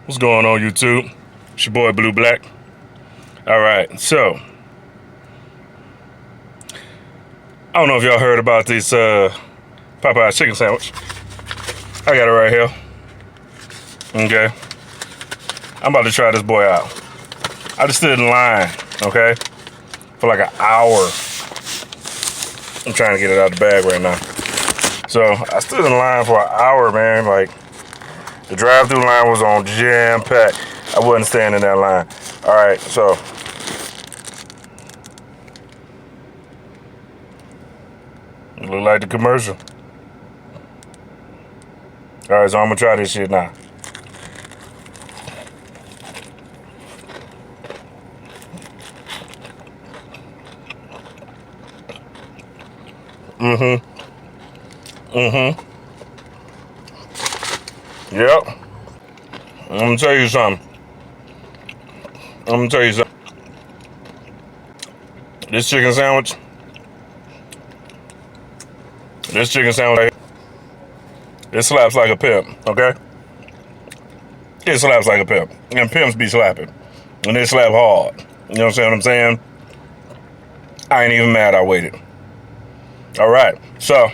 What's going on, YouTube? It's your boy Blue Black. All right, so I don't know if y'all heard about this Popeye chicken sandwich. I got it right here. Okay, I'm about to try this boy out. I just stood in line, okay, for like an hour. I'm trying to get it out the bag right now. So I stood in line for an hour, man. Like, the drive-through line was on jam-packed. I wasn't staying in that line. All right, so it look like the commercial. All right, so I'm gonna try this shit now. Yep. I'm gonna tell you something. This chicken sandwich right here, it slaps like a pimp, okay? It slaps like a pimp. And pimps be slapping. And they slap hard. You know what I'm saying? I ain't even mad I waited. All right, so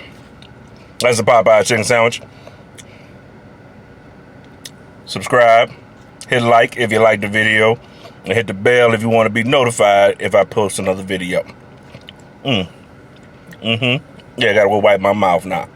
that's the Popeye chicken sandwich. Subscribe, hit like if you like the video, and hit the bell if you want to be notified if I post another video. Yeah, I gotta go wipe my mouth now.